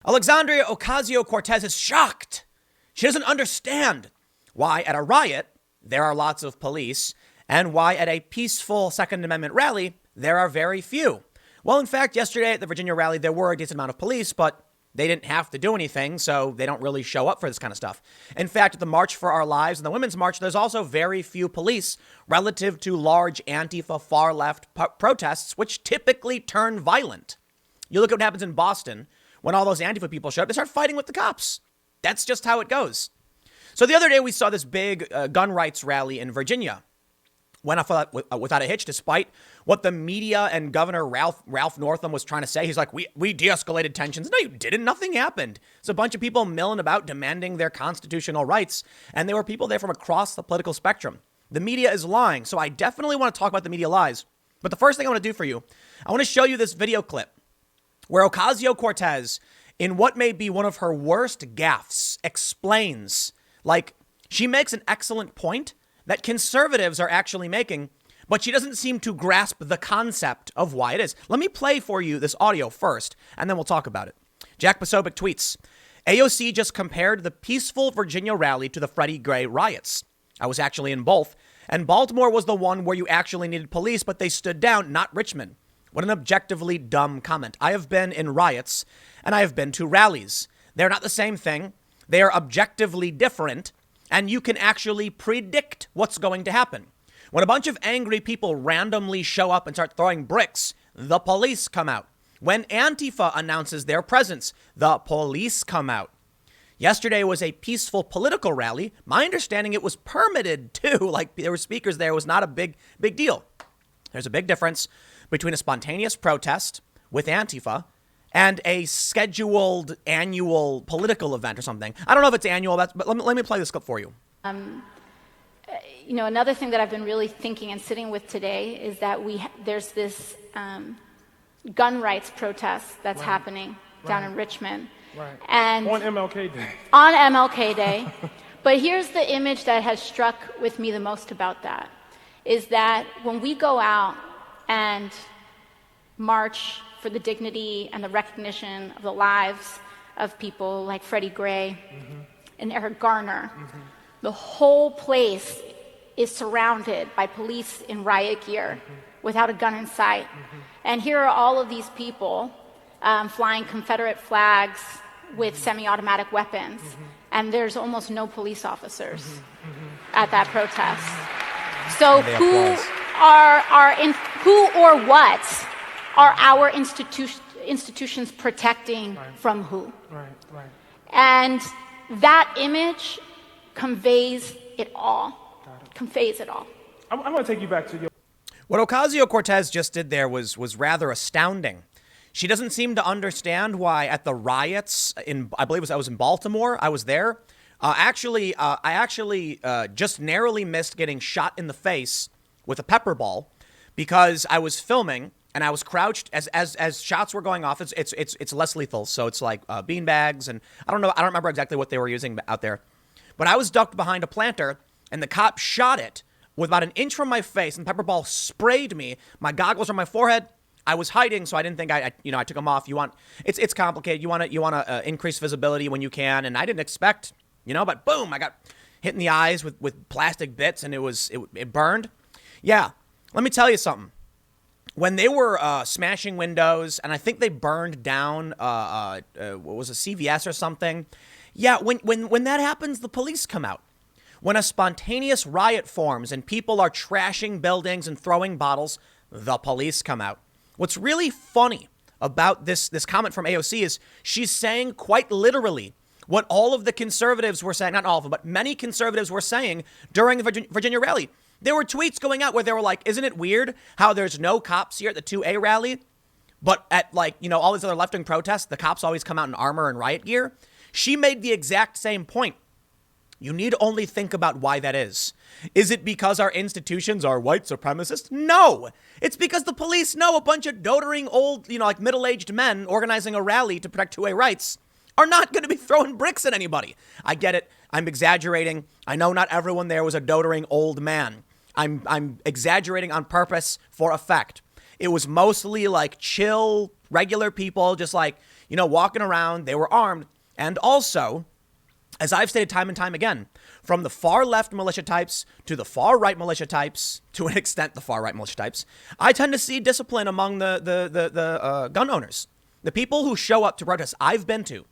Alexandria Ocasio-Cortez is shocked. She doesn't understand why at a riot there are lots of police and why at a peaceful Second Amendment rally there are very few. Well, in fact, yesterday at the Virginia rally, there were a decent amount of police, but they didn't have to do anything, so they don't really show up for this kind of stuff. In fact, at the March for Our Lives and the Women's March, there's also very few police relative to large Antifa far-left protests, which typically turn violent. You look at what happens in Boston when all those Antifa people show up, they start fighting with the cops. That's just how it goes. So the other day we saw this big gun rights rally in Virginia. Went off without a hitch, despite what the media and Governor Ralph Northam was trying to say. He's like, we de-escalated tensions. No, you didn't. Nothing happened. It's a bunch of people milling about demanding their constitutional rights. And there were people there from across the political spectrum. The media is lying. So I definitely want to talk about the media lies. But the first thing I want to do for you, I want to show you this video clip where Ocasio-Cortez, in what may be one of her worst gaffes, explains, like, she makes an excellent point that conservatives are actually making, but she doesn't seem to grasp the concept of why it is. Let me play for you this audio first, and then we'll talk about it. Jack Posobiec tweets, AOC just compared the peaceful Virginia rally to the Freddie Gray riots. I was actually in both, and Baltimore was the one where you actually needed police, but they stood down, not Richmond. What an objectively dumb comment. I have been in riots, and I have been to rallies. They're not the same thing. They are objectively different, and you can actually predict what's going to happen. When a bunch of angry people randomly show up and start throwing bricks, the police come out. When Antifa announces their presence, the police come out. Yesterday was a peaceful political rally. My understanding, it was permitted too. Like, there were speakers there. It was not a big deal. There's a big difference between a spontaneous protest with Antifa and a scheduled annual political event or something. I don't know if it's annual, but let me play this clip for you. Another thing that I've been really thinking and sitting with today is that there's this gun rights protest that's happening down in Richmond. Right. And on MLK Day. On MLK Day. But here's the image that has struck with me the most about that, is that when we go out and march for the dignity and the recognition of the lives of people like Freddie Gray and Eric Garner, the whole place is surrounded by police in riot gear without a gun in sight. And here are all of these people flying Confederate flags with semi-automatic weapons, and there's almost no police officers at that protest. So who or what are our institutions protecting from who? Right. And that image conveys it all. Conveys it all. I'm going to take you back to your... What Ocasio-Cortez just did there was rather astounding. She doesn't seem to understand why at the riots I was in Baltimore. I was there. I actually just narrowly missed getting shot in the face with a pepper ball because I was filming and I was crouched as shots were going off. It's less lethal, so it's like bean bags, and I don't remember exactly what they were using out there, but I was ducked behind a planter and the cop shot it with about an inch from my face, and the pepper ball sprayed me. My goggles were on my forehead. I was hiding, so I didn't think I took them off. It's complicated. You want to increase visibility when you can, and I didn't expect, but boom, I got hit in the eyes with plastic bits, and it burned. Yeah, let me tell you something. When they were smashing windows, and I think they burned down what was a CVS or something. Yeah, when that happens, the police come out. When a spontaneous riot forms and people are trashing buildings and throwing bottles, the police come out. What's really funny about this comment from AOC is she's saying quite literally what all of the conservatives were saying, not all of them, but many conservatives were saying during the Virginia rally. There were tweets going out where they were like, isn't it weird how there's no cops here at the 2A rally, but at all these other left-wing protests, the cops always come out in armor and riot gear? She made the exact same point. You need only think about why that is. Is it because our institutions are white supremacist? No. It's because the police know a bunch of doddering old, middle-aged men organizing a rally to protect 2A rights are not going to be throwing bricks at anybody. I get it. I'm exaggerating. I know not everyone there was a doddering old man. I'm exaggerating on purpose for effect. It was mostly like chill, regular people, just like, walking around, they were armed. And also, as I've stated time and time again, from the far left militia types to the far right militia types, to an extent the far right militia types, I tend to see discipline among the gun owners. The people who show up to protests I've been to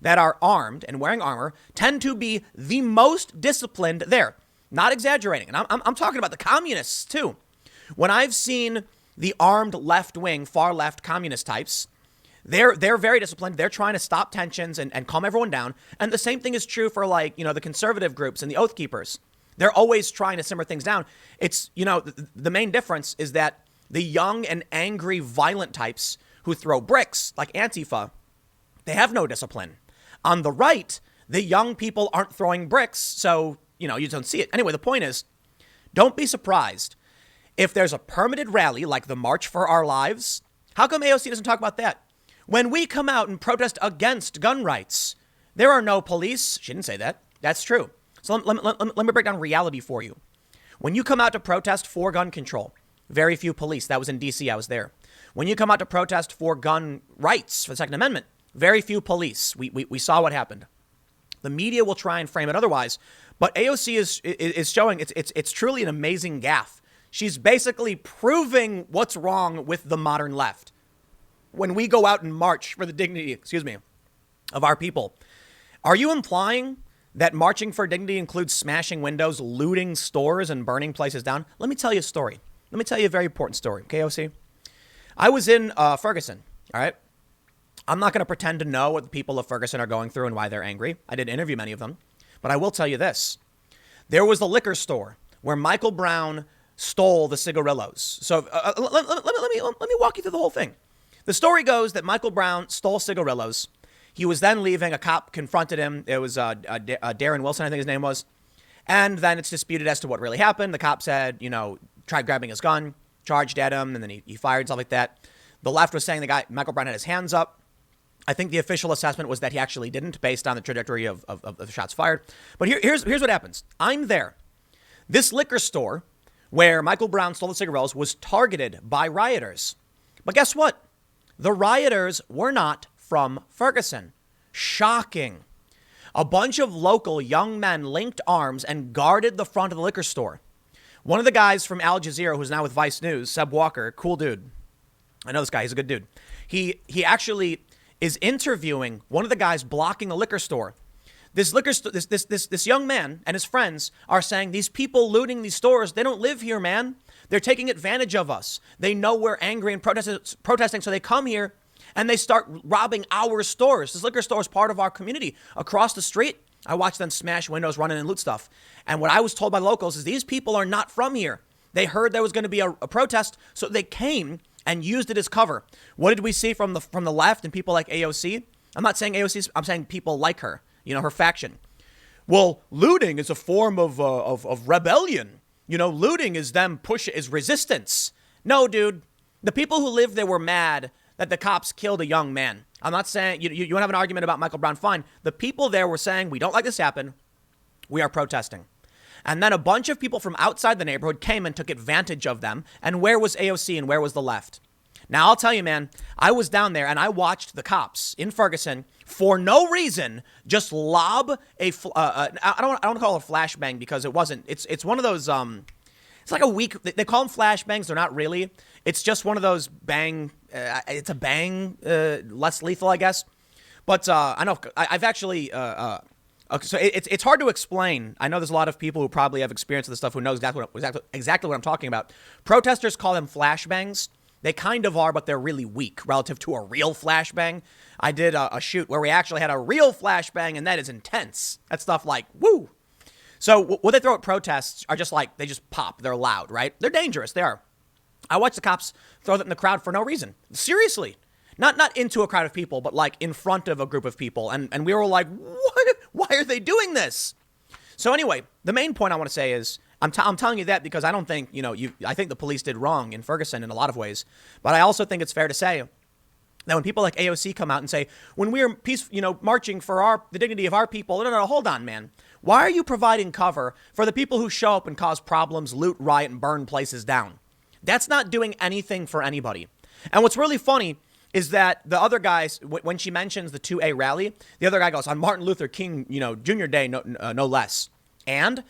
that are armed and wearing armor tend to be the most disciplined there. Not exaggerating. And I'm talking about the communists too. When I've seen the armed left wing, far left communist types, they're very disciplined. They're trying to stop tensions and calm everyone down. And the same thing is true for the conservative groups and the Oath Keepers. They're always trying to simmer things down. It's, the main difference is that the young and angry, violent types who throw bricks like Antifa, they have no discipline. On the right, the young people aren't throwing bricks, so, you don't see it. Anyway, the point is, don't be surprised if there's a permitted rally like the March for Our Lives. How come AOC doesn't talk about that? When we come out and protest against gun rights, there are no police. She didn't say that. That's true. So let me break down reality for you. When you come out to protest for gun control, very few police. That was in D.C. I was there. When you come out to protest for gun rights, for the Second Amendment, very few police. We saw what happened. The media will try and frame it otherwise, but AOC is showing it's truly an amazing gaffe. She's basically proving what's wrong with the modern left. When we go out and march for the dignity, of our people, are you implying that marching for dignity includes smashing windows, looting stores, and burning places down? Let me tell you a story. Let me tell you a very important story, okay, OC? I was in Ferguson, all right? I'm not going to pretend to know what the people of Ferguson are going through and why they're angry. I did interview many of them, but I will tell you this. There was the liquor store where Michael Brown stole the cigarillos. So let me walk you through the whole thing. The story goes that Michael Brown stole cigarillos. He was then leaving. A cop confronted him. It was Darren Wilson, I think his name was. And then it's disputed as to what really happened. The cop said, tried grabbing his gun, charged at him, and then he fired, stuff like that. The left was saying the guy, Michael Brown, had his hands up. I think the official assessment was that he actually didn't, based on the trajectory of the shots fired. But here's what happens. I'm there. This liquor store where Michael Brown stole the cigarillos was targeted by rioters. But guess what? The rioters were not from Ferguson. Shocking. A bunch of local young men linked arms and guarded the front of the liquor store. One of the guys from Al Jazeera, who's now with Vice News, Seb Walker, cool dude. I know this guy. He's a good dude. He actually is interviewing one of the guys blocking the liquor store. This young man and his friends are saying, these people looting these stores, they don't live here, man. They're taking advantage of us. They know we're angry and protesting, so they come here and they start robbing our stores. This liquor store is part of our community. Across the street, I watched them smash windows, run in and loot stuff. And what I was told by locals is these people are not from here. They heard there was going to be a protest, so they came and used it as cover. What did we see from the left and people like AOC? I'm not saying AOC, I'm saying people like her, her faction. Well, looting is a form of rebellion. Looting is is resistance. No, dude. The people who lived there were mad that the cops killed a young man. I'm not saying, you want to have an argument about Michael Brown, fine. The people there were saying, we don't like this happen. We are protesting. And then a bunch of people from outside the neighborhood came and took advantage of them. And where was AOC and where was the left? Now, I'll tell you, man, I was down there and I watched the cops in Ferguson for no reason just lob I don't want to call it a flashbang because it wasn't. It's one of those, it's like a weak, they call them flashbangs. They're not really. It's just one of those bang, it's a bang, less lethal, I guess. But I know I've actually, so it's hard to explain. I know there's a lot of people who probably have experience with this stuff who knows exactly what I'm talking about. Protesters call them flashbangs. They kind of are, but they're really weak relative to a real flashbang. I did a shoot where we actually had a real flashbang, and that is intense. That stuff like, woo. So what they throw at protests are just like, they just pop. They're loud, right? They're dangerous. They are. I watched the cops throw them in the crowd for no reason. Seriously. Not into a crowd of people, but like in front of a group of people. And we were like, what? Why are they doing this? So anyway, the main point I want to say is, I'm telling you that because I don't think, I think the police did wrong in Ferguson in a lot of ways. But I also think it's fair to say that when people like AOC come out and say, when we're marching for the dignity of our people, no, hold on, man. Why are you providing cover for the people who show up and cause problems, loot, riot, and burn places down? That's not doing anything for anybody. And what's really funny is that the other guys, when she mentions the 2A rally, the other guy goes, on Martin Luther King, Jr. Day, no less. And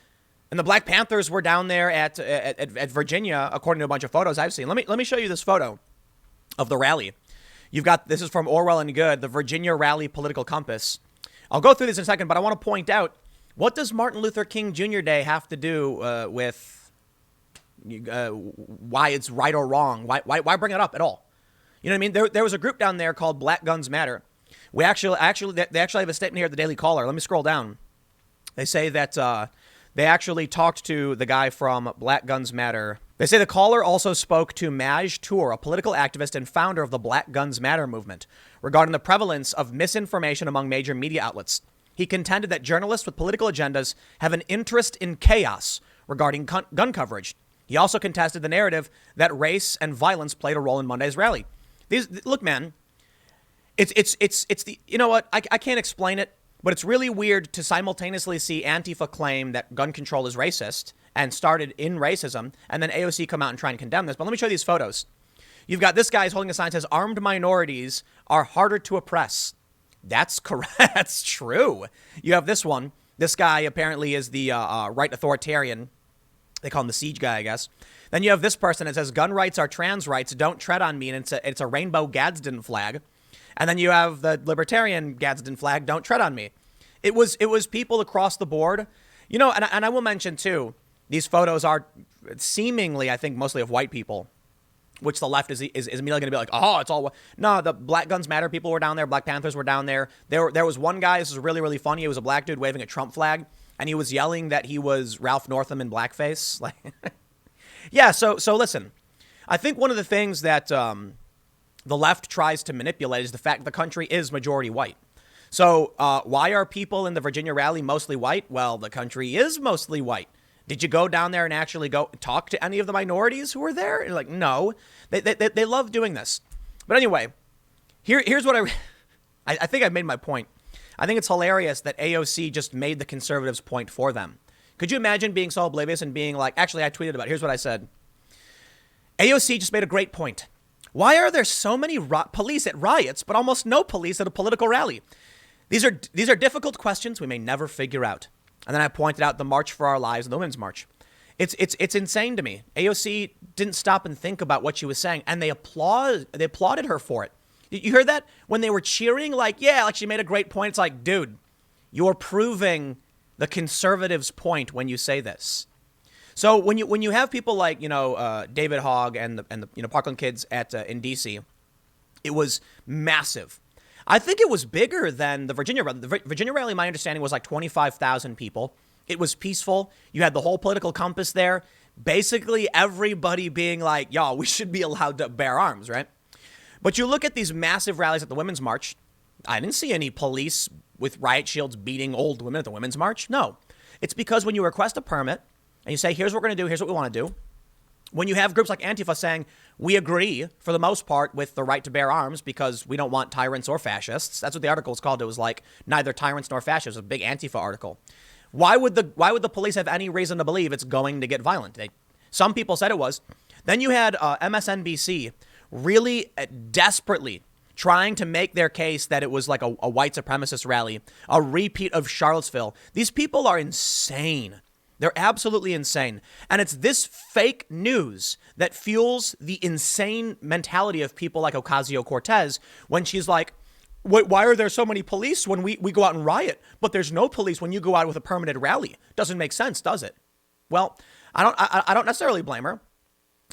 the Black Panthers were down there at Virginia, according to a bunch of photos I've seen. Let me show you this photo of the rally. This is from Orwell and Good, the Virginia Rally Political Compass. I'll go through this in a second, but I want to point out, what does Martin Luther King Jr. Day have to do with why it's right or wrong? Why bring it up at all? You know what I mean? There was a group down there called Black Guns Matter. They actually have a statement here at the Daily Caller. Let me scroll down. They say that they actually talked to the guy from Black Guns Matter. They say the caller also spoke to Maj Toure, a political activist and founder of the Black Guns Matter movement, regarding the prevalence of misinformation among major media outlets. He contended that journalists with political agendas have an interest in chaos regarding gun coverage. He also contested the narrative that race and violence played a role in Monday's rally. Look, man, it's the, you know what? I can't explain it, but it's really weird to simultaneously see Antifa claim that gun control is racist and started in racism, and then AOC come out and try and condemn this. But let me show you these photos. You've got this guy holding a sign that says armed minorities are harder to oppress. That's correct. That's true. You have this one. This guy apparently is the right authoritarian. They call him the siege guy, I guess. Then you have this person that says gun rights are trans rights. Don't tread on me. And it's a rainbow Gadsden flag. And then you have the libertarian Gadsden flag. Don't tread on me. It was people across the board, and I will mention too, these photos are seemingly, I think, mostly of white people, which the left is immediately going to be like, oh, it's all. No, the Black Guns Matter people were down there. Black Panthers were down there. There was one guy. This is really, really funny. It was a black dude waving a Trump flag, and he was yelling that he was Ralph Northam in blackface. Like, yeah. So listen, I think one of the things that the left tries to manipulate is the fact the country is majority white. So why are people in the Virginia rally mostly white? Well, the country is mostly white. Did you go down there and actually go talk to any of the minorities who were there? And like, no, they love doing this. But anyway, here's what I think I've made my point. I think it's hilarious that AOC just made the conservatives' point for them. Could you imagine being so oblivious and being like, actually, I tweeted about it. Here's what I said. AOC just made a great point. Why are there so many police at riots, but almost no police at a political rally? These are difficult questions we may never figure out. And then I pointed out the March for Our Lives and the Women's March. It's insane to me. AOC didn't stop and think about what she was saying, and they applauded her for it. You heard that? When they were cheering, like she made a great point. It's like, dude, you're proving the conservatives' point when you say this. So when you have people like, David Hogg and the Parkland kids in DC, it was massive. I think it was bigger than the Virginia rally. The Virginia rally, my understanding, was like 25,000 people. It was peaceful. You had the whole political compass there. Basically, everybody being like, y'all, we should be allowed to bear arms, right? But you look at these massive rallies at the Women's March. I didn't see any police with riot shields beating old women at the Women's March. No. It's because when you request a permit and you say, here's what we're going to do, here's what we want to do. When you have groups like Antifa saying, we agree, for the most part, with the right to bear arms because we don't want tyrants or fascists. That's what the article was called. It was like, neither tyrants nor fascists. It was a big Antifa article. Why would the police have any reason to believe it's going to get violent? Some people said it was. Then you had MSNBC really desperately trying to make their case that it was like a white supremacist rally, a repeat of Charlottesville. These people are insane. They're absolutely insane. And it's this fake news that fuels the insane mentality of people like Ocasio Cortez when she's like, why are there so many police when we go out and riot, but there's no police when you go out with a permitted rally? Doesn't make sense, does it? Well, I don't necessarily blame her.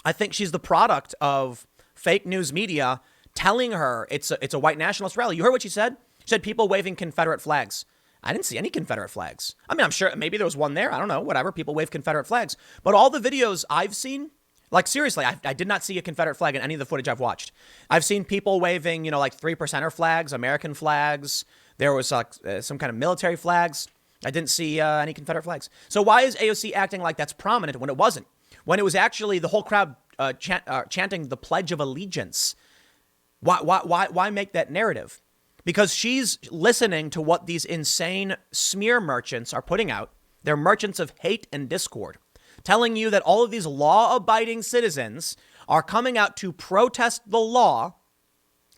I think she's the product of fake news media telling her it's a white nationalist rally. You heard what she said? She said people waving Confederate flags. I didn't see any Confederate flags. I mean, I'm sure maybe there was one there. I don't know, whatever. People wave Confederate flags. But all the videos I've seen, like seriously, I did not see a Confederate flag in any of the footage I've watched. I've seen people waving, like 3%er flags, American flags. There was some kind of military flags. I didn't see any Confederate flags. So why is AOC acting like that's prominent when it wasn't? When it was actually the whole crowd chanting the Pledge of Allegiance. Why make that narrative? Because she's listening to what these insane smear merchants are putting out. They're merchants of hate and discord, telling you that all of these law-abiding citizens are coming out to protest the law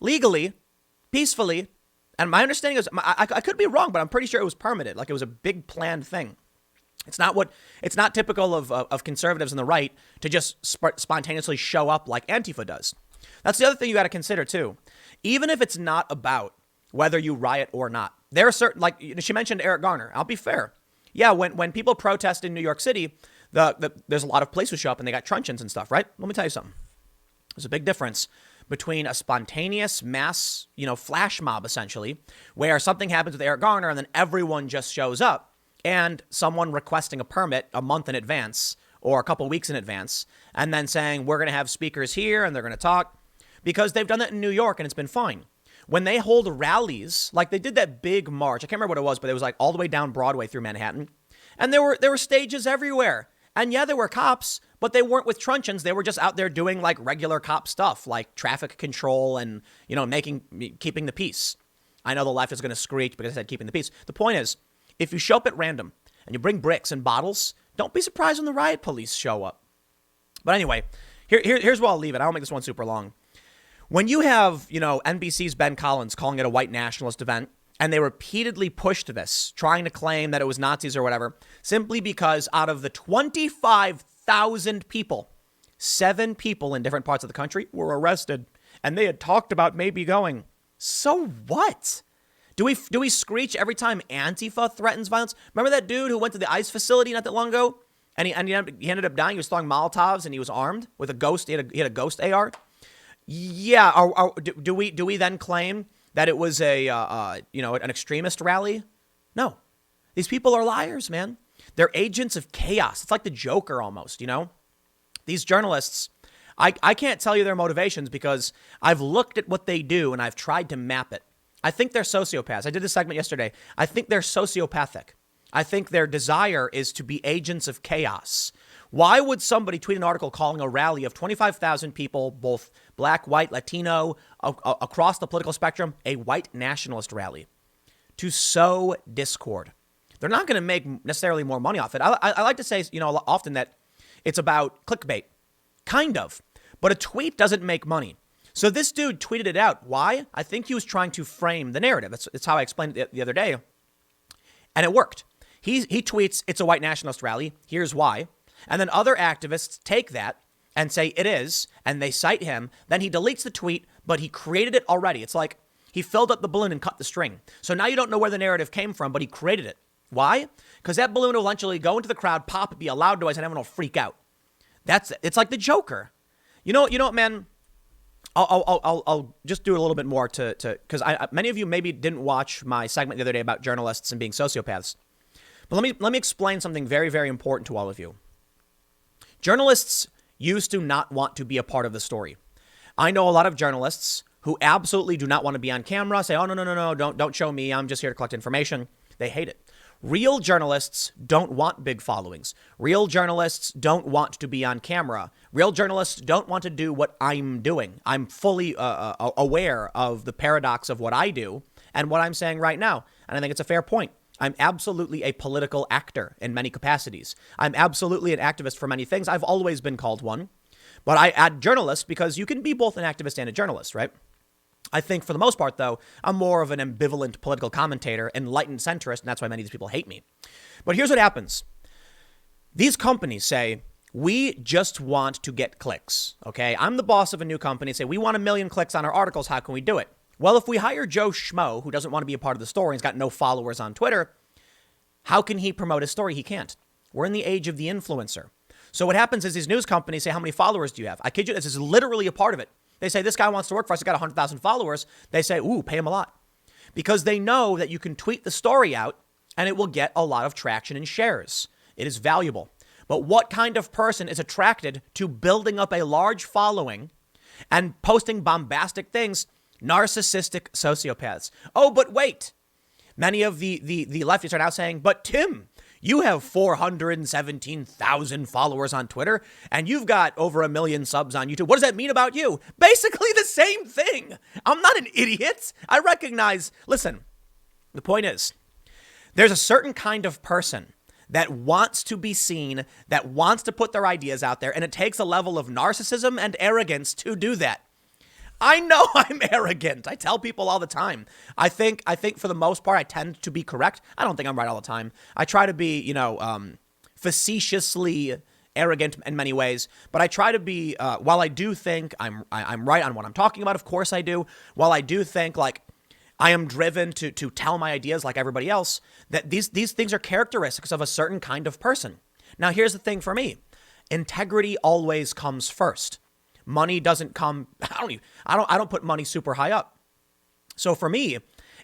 legally, peacefully. And my understanding is, I could be wrong, but I'm pretty sure it was permitted. Like it was a big planned thing. It's not typical of conservatives on the right to just spontaneously show up like Antifa does. That's the other thing you got to consider too. Even if it's not about whether you riot or not, there are certain, like she mentioned Eric Garner. I'll be fair. Yeah, when people protest in New York City, there's a lot of police who show up and they got truncheons and stuff, right? Let me tell you something. There's a big difference between a spontaneous mass, flash mob essentially, where something happens with Eric Garner and then everyone just shows up, and someone requesting a permit a month in advance or a couple weeks in advance and then saying, we're going to have speakers here and they're going to talk, because they've done that in New York and it's been fine. When they hold rallies, like they did that big march, I can't remember what it was, but it was like all the way down Broadway through Manhattan. And there were stages everywhere. And yeah, there were cops, but they weren't with truncheons. They were just out there doing like regular cop stuff, like traffic control and, keeping the peace. I know the left is going to screech because I said keeping the peace. The point is, if you show up at random and you bring bricks and bottles, don't be surprised when the riot police show up. But anyway, here's where I'll leave it. I don't make this one super long. When you have, NBC's Ben Collins calling it a white nationalist event, and they repeatedly pushed this, trying to claim that it was Nazis or whatever, simply because out of the 25,000 people, 7 people in different parts of the country were arrested, and they had talked about maybe going. So what? Do we screech every time Antifa threatens violence? Remember that dude who went to the ICE facility not that long ago, and he ended up dying? He was throwing Molotovs, and he was armed with a ghost. He had a ghost AR. Yeah. Do we then claim that it was an extremist rally? No. These people are liars, man. They're agents of chaos. It's like the Joker almost, These journalists, I can't tell you their motivations because I've looked at what they do and I've tried to map it. I think they're sociopaths. I did this segment yesterday. I think they're sociopathic. I think their desire is to be agents of chaos. Why would somebody tweet an article calling a rally of 25,000 people, both black, white, Latino, across the political spectrum, a white nationalist rally? To sow discord. They're not going to make necessarily more money off it. I like to say, often that it's about clickbait. Kind of. But a tweet doesn't make money. So this dude tweeted it out. Why? I think he was trying to frame the narrative. That's how I explained it the other day. And it worked. He tweets, it's a white nationalist rally. Here's why. And then other activists take that and say it is, and they cite him. Then he deletes the tweet, but he created it already. It's like he filled up the balloon and cut the string. So now you don't know where the narrative came from, but he created it. Why? Because that balloon will eventually go into the crowd, pop, be a loud noise, and everyone will freak out. It's like the Joker. You know what, man? I'll just do a little bit more because many of you maybe didn't watch my segment the other day about journalists and being sociopaths. But let me explain something very, very important to all of you. Journalists used to not want to be a part of the story. I know a lot of journalists who absolutely do not want to be on camera, say, oh, no, don't show me. I'm just here to collect information. They hate it. Real journalists don't want big followings. Real journalists don't want to be on camera. Real journalists don't want to do what I'm doing. I'm fully aware of the paradox of what I do and what I'm saying right now. And I think it's a fair point. I'm absolutely a political actor in many capacities. I'm absolutely an activist for many things. I've always been called one. But I add journalist because you can be both an activist and a journalist, right? I think for the most part, though, I'm more of an ambivalent political commentator, enlightened centrist, and that's why many of these people hate me. But here's what happens. These companies say, we just want to get clicks, okay? I'm the boss of a new company, say, we want 1 million clicks on our articles. How can we do it? Well, if we hire Joe Schmo, who doesn't want to be a part of the story, he's got no followers on Twitter, how can he promote his story? He can't. We're in the age of the influencer. So what happens is these news companies say, how many followers do you have? I kid you, this is literally a part of it. They say, this guy wants to work for us. He's got 100,000 followers. They say, ooh, pay him a lot. Because they know that you can tweet the story out and it will get a lot of traction and shares. It is valuable. But what kind of person is attracted to building up a large following and posting bombastic things? Narcissistic sociopaths. Oh, but wait. Many of the leftists are now saying, but Tim, you have 417,000 followers on Twitter and you've got over 1 million subs on YouTube. What does that mean about you? Basically the same thing. I'm not an idiot. I recognize, listen, the point is, there's a certain kind of person that wants to be seen, that wants to put their ideas out there, and it takes a level of narcissism and arrogance to do that. I know I'm arrogant. I tell people all the time. I think for the most part, I tend to be correct. I don't think I'm right all the time. I try to be, facetiously arrogant in many ways, but I try to be, while I do think I'm right on what I'm talking about, of course I do, while I do think like I am driven to tell my ideas like everybody else, that these things are characteristics of a certain kind of person. Now, here's the thing for me. Integrity always comes first. Money doesn't come, I don't put money super high up. So for me,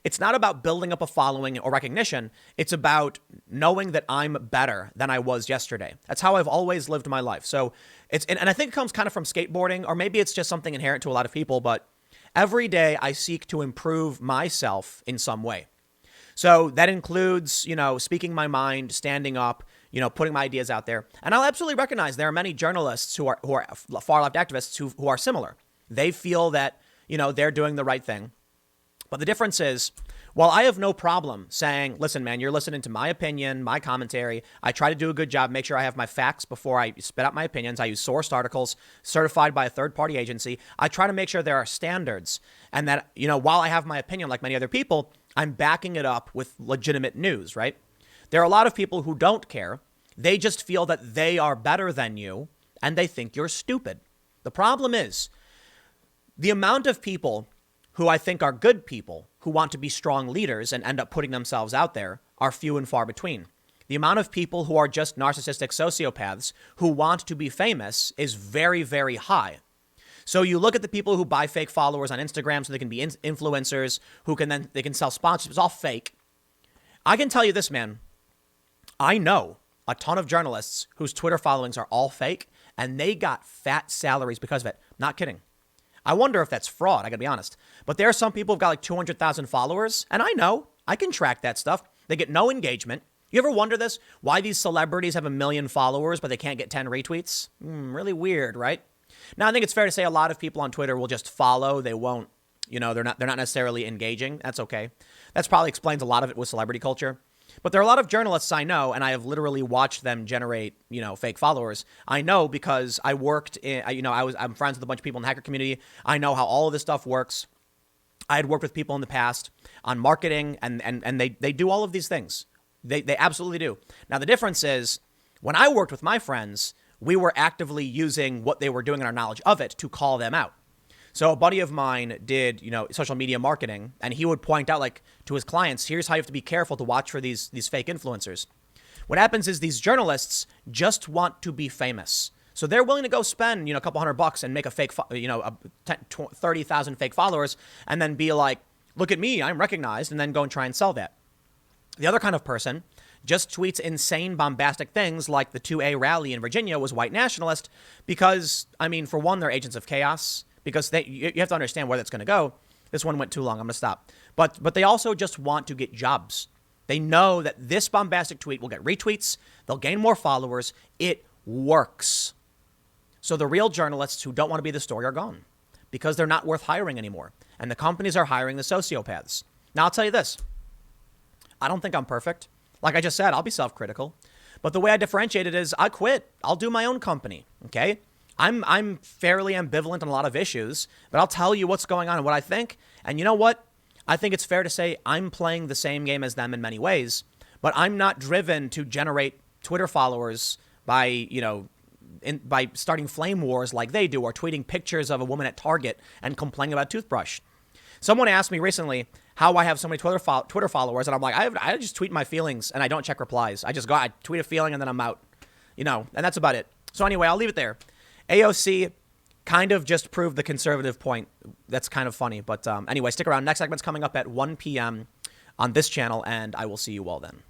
it's not about building up a following or recognition. It's about knowing that I'm better than I was yesterday. That's how I've always lived my life. So and I think it comes kind of from skateboarding, or maybe it's just something inherent to a lot of people, but every day I seek to improve myself in some way. So that includes, speaking my mind, standing up, putting my ideas out there. And I'll absolutely recognize there are many journalists who are far left activists who are similar. They feel that, they're doing the right thing. But the difference is, while I have no problem saying, listen, man, you're listening to my opinion, my commentary. I try to do a good job, make sure I have my facts before I spit out my opinions. I use sourced articles certified by a third-party agency. I try to make sure there are standards and that, while I have my opinion like many other people, I'm backing it up with legitimate news, right? There are a lot of people who don't care. They just feel that they are better than you and they think you're stupid. The problem is the amount of people who I think are good people who want to be strong leaders and end up putting themselves out there are few and far between. The amount of people who are just narcissistic sociopaths who want to be famous is very, very high. So you look at the people who buy fake followers on Instagram so they can be influencers, they can sell sponsorships. It's all fake. I can tell you this, man. I know a ton of journalists whose Twitter followings are all fake, and they got fat salaries because of it. Not kidding. I wonder if that's fraud. I gotta be honest. But there are some people who've got like 200,000 followers, and I know I can track that stuff. They get no engagement. You ever wonder this? Why these celebrities have 1 million followers, but they can't get 10 retweets? Really weird, right? Now, I think it's fair to say a lot of people on Twitter will just follow. They won't, they're not necessarily engaging. That's okay. That's probably explains a lot of it with celebrity culture. But there are a lot of journalists I know, and I have literally watched them generate, fake followers. I know because I worked I'm friends with a bunch of people in the hacker community. I know how all of this stuff works. I had worked with people in the past on marketing, and they do all of these things. They absolutely do. Now, the difference is when I worked with my friends, we were actively using what they were doing and our knowledge of it to call them out. So a buddy of mine did, social media marketing, and he would point out to his clients, here's how you have to be careful to watch for these fake influencers. What happens is these journalists just want to be famous. So they're willing to go spend, a couple $100 and make a fake, 30,000 fake followers and then be like, look at me, I'm recognized, and then go and try and sell that. The other kind of person just tweets insane bombastic things like the 2A rally in Virginia was white nationalist because, for one, they're agents of chaos. Because you have to understand where that's going to go. This one went too long. I'm going to stop. But they also just want to get jobs. They know that this bombastic tweet will get retweets. They'll gain more followers. It works. So the real journalists who don't want to be the story are gone because they're not worth hiring anymore. And the companies are hiring the sociopaths. Now, I'll tell you this. I don't think I'm perfect. Like I just said, I'll be self-critical. But the way I differentiate it is I quit. I'll do my own company. Okay? I'm fairly ambivalent on a lot of issues, but I'll tell you what's going on and what I think. And you know what? I think it's fair to say I'm playing the same game as them in many ways, but I'm not driven to generate Twitter followers by, by starting flame wars like they do or tweeting pictures of a woman at Target and complaining about a toothbrush. Someone asked me recently how I have so many Twitter followers, and I'm like, I just tweet my feelings and I don't check replies. I tweet a feeling and then I'm out, and that's about it. So anyway, I'll leave it there. AOC kind of just proved the conservative point. That's kind of funny. But anyway, stick around. Next segment's coming up at 1 p.m. on this channel, and I will see you all then.